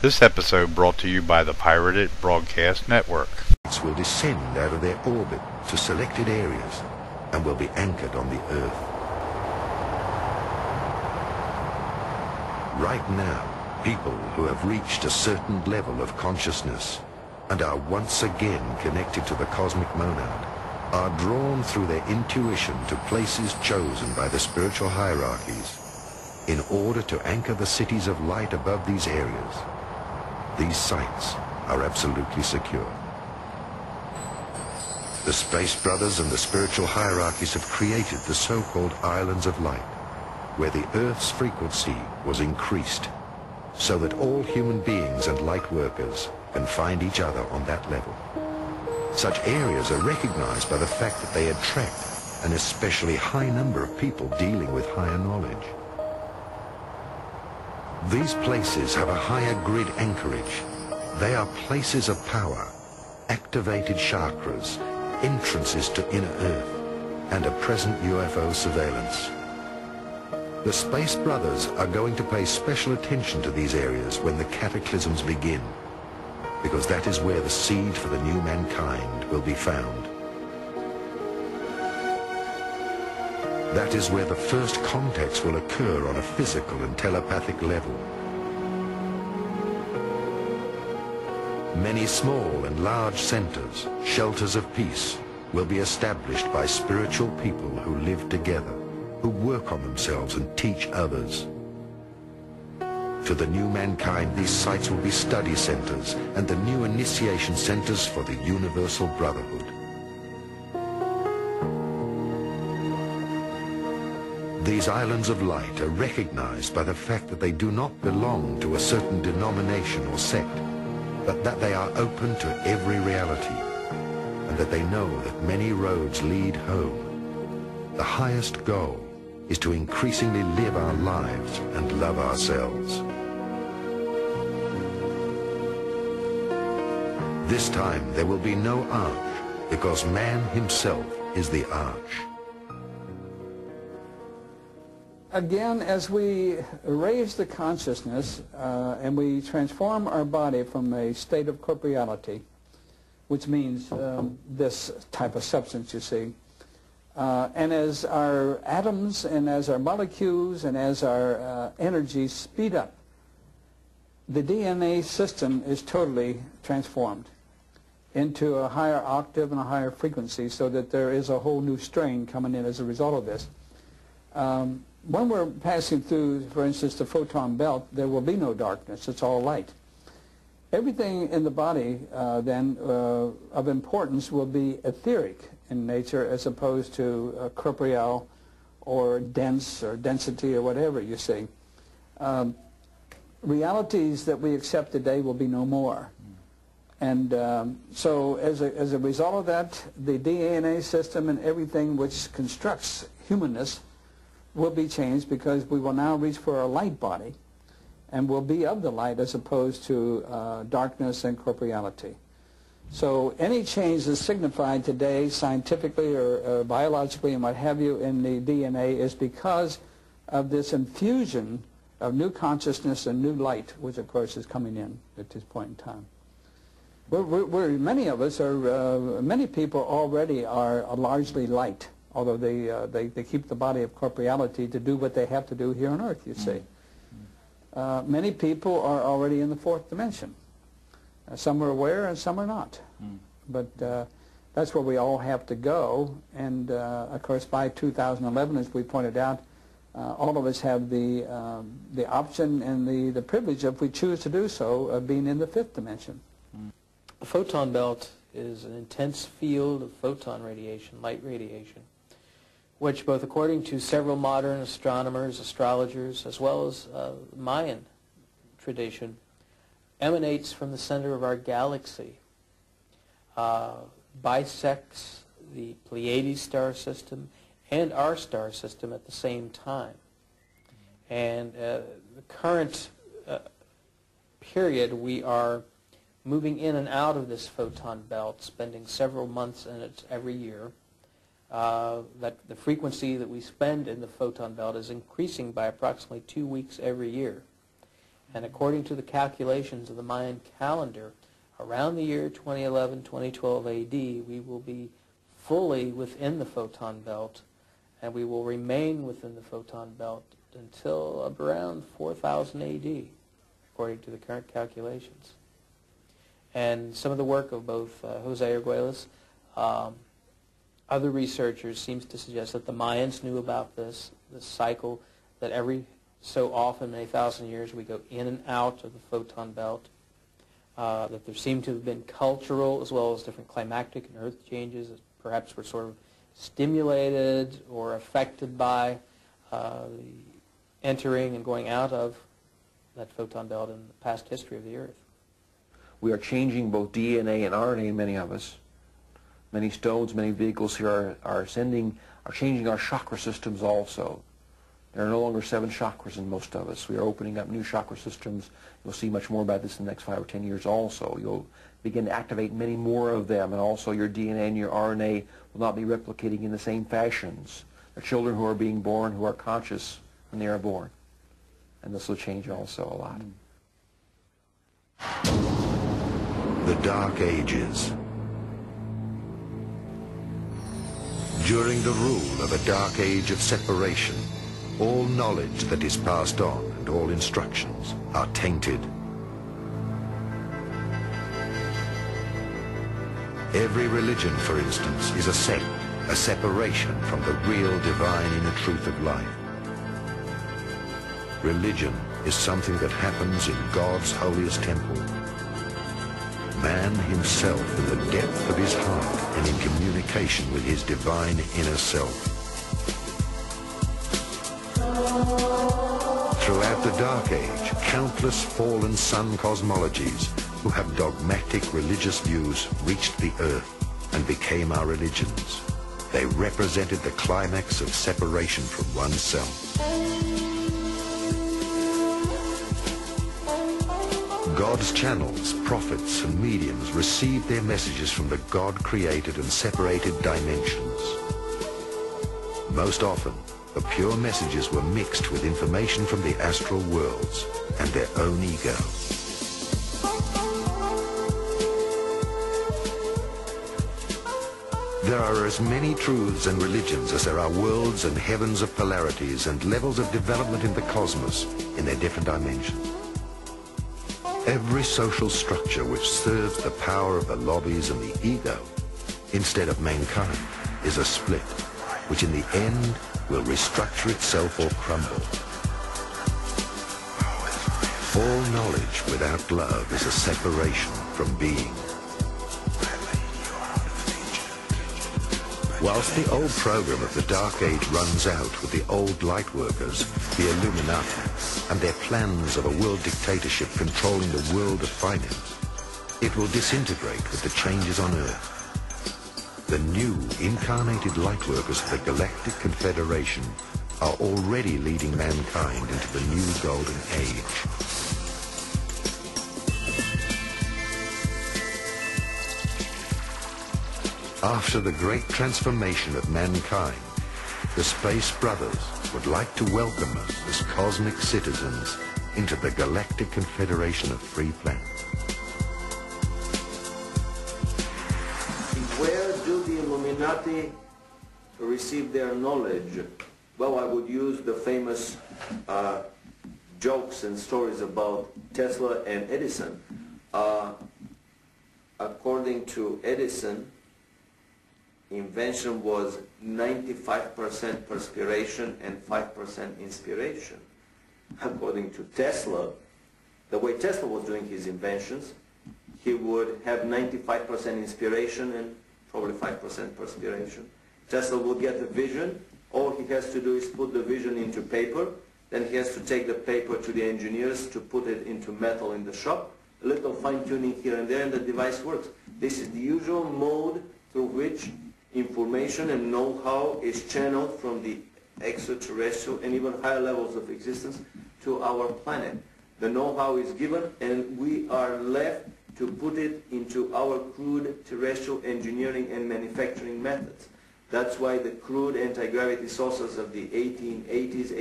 This episode brought to you by the Pirated Broadcast Network. Will descend out of their orbit to selected areas and will be anchored on the Earth. Right now, people who have reached a certain level of consciousness and are once again connected to the cosmic monad are drawn through their intuition to places chosen by the spiritual hierarchies in order to anchor the cities of light above these areas. These sites are absolutely secure. The Space Brothers and the spiritual hierarchies have created the so-called Islands of Light, where the Earth's frequency was increased, so that all human beings and light workers can find each other on that level. Such areas are recognized by the fact that they attract an especially high number of people dealing with higher knowledge. These places have a higher grid anchorage. They are places of power, activated chakras, entrances to inner Earth, and a present UFO surveillance. The Space Brothers are going to pay special attention to these areas when the cataclysms begin, because that is where the seed for the new mankind will be found. That is where the first contacts will occur on a physical and telepathic level. Many small and large centers, shelters of peace, will be established by spiritual people who live together, who work on themselves and teach others. To the new mankind, these sites will be study centers and the new initiation centers for the universal brotherhood. These islands of light are recognized by the fact that they do not belong to a certain denomination or sect, but that they are open to every reality, and that they know that many roads lead home. The highest goal is to increasingly live our lives and love ourselves. This time there will be no arch, because man himself is the arch. Again, as we raise the consciousness and we transform our body from a state of corporeality, which means this type of substance, you see, and as our atoms and as our molecules and as our energies speed up, the DNA system is totally transformed into a higher octave and a higher frequency, so that there is a whole new strain coming in as a result of this. When we're passing through, for instance, the photon belt, there will be no darkness. It's all light. Everything in the body, then, of importance will be etheric in nature as opposed to corporeal or dense or density or whatever, you see. Realities that we accept today will be no more. And so as a result of that, the DNA system and everything which constructs humanness will be changed, because we will now reach for a light body and will be of the light as opposed to darkness and corporeality. So any change that's signified today scientifically or biologically and what have you in the DNA is because of this infusion of new consciousness and new light, which of course is coming in at this point in time. Many of us are, many people already are largely light, although they keep the body of corporeality to do what they have to do here on Earth, you see. Many people are already in the fourth dimension. Some are aware and some are not. But that's where we all have to go. And, of course, by 2011, as we pointed out, all of us have the option and the privilege, if we choose to do so, of being in the fifth dimension. The photon belt is an intense field of photon radiation, light radiation, which, both according to several modern astronomers, astrologers, as well as Mayan tradition, emanates from the center of our galaxy, bisects the Pleiades star system and our star system at the same time. And the current period, we are moving in and out of this photon belt, spending several months in it every year. That the frequency that we spend in the photon belt is increasing by approximately 2 weeks every year. And according to the calculations of the Mayan calendar, around the year 2011, 2012 AD, we will be fully within the photon belt, and we will remain within the photon belt until around 4000 AD, according to the current calculations. And some of the work of both Jose Arguelles, other researchers, seems to suggest that the Mayans knew about this cycle, that every so often, many thousand years, we go in and out of the photon belt, that there seem to have been cultural as well as different climactic and earth changes that perhaps were sort of stimulated or affected by the entering and going out of that photon belt in the past history of the Earth. We are changing both DNA and RNA, many of us. Many stones, many vehicles here are changing our chakra systems also. There are no longer 7 chakras in most of us. We are opening up new chakra systems. You'll see much more about this in the next 5 or 10 years also. You'll begin to activate many more of them, and also your DNA and your RNA will not be replicating in the same fashions. There are children who are being born who are conscious when they are born. And this will change also a lot. The Dark Ages. During the rule of a dark age of separation, all knowledge that is passed on and all instructions are tainted. Every religion, for instance, is a sect, a separation from the real divine inner truth of life. Religion is something that happens in God's holiest temple. Man himself in the depth of his heart and in communication with his divine inner self. Throughout the Dark Age, countless fallen sun cosmologies who have dogmatic religious views reached the earth and became our religions. They represented the climax of separation from oneself. God's channels, prophets and mediums received their messages from the God-created and separated dimensions. Most often, the pure messages were mixed with information from the astral worlds and their own ego. There are as many truths and religions as there are worlds and heavens of polarities and levels of development in the cosmos in their different dimensions. Every social structure which serves the power of the lobbies and the ego instead of mankind is a split, which in the end will restructure itself or crumble. All knowledge without love is a separation from being. Whilst the old program of the Dark Age runs out with the old light workers, the Illuminati, and their plans of a world dictatorship controlling the world of finance, it will disintegrate with the changes on Earth. The new incarnated light workers of the Galactic Confederation are already leading mankind into the new golden age. After the great transformation of mankind, the Space Brothers would like to welcome us as cosmic citizens into the Galactic Confederation of Free Planets. Where do the Illuminati receive their knowledge? Well, I would use the famous jokes and stories about Tesla and Edison. According to Edison, invention was 95% perspiration and 5% inspiration. According to Tesla, the way Tesla was doing his inventions, he would have 95% inspiration and probably 5% perspiration. Tesla would get the vision. All he has to do is put the vision into paper. Then he has to take the paper to the engineers to put it into metal in the shop. A little fine-tuning here and there, and the device works. This is the usual mode through which information and know-how is channeled from the extraterrestrial and even higher levels of existence to our planet. The know-how is given, and we are left to put it into our crude terrestrial engineering and manufacturing methods. That's why the crude anti-gravity saucers of the 1880s,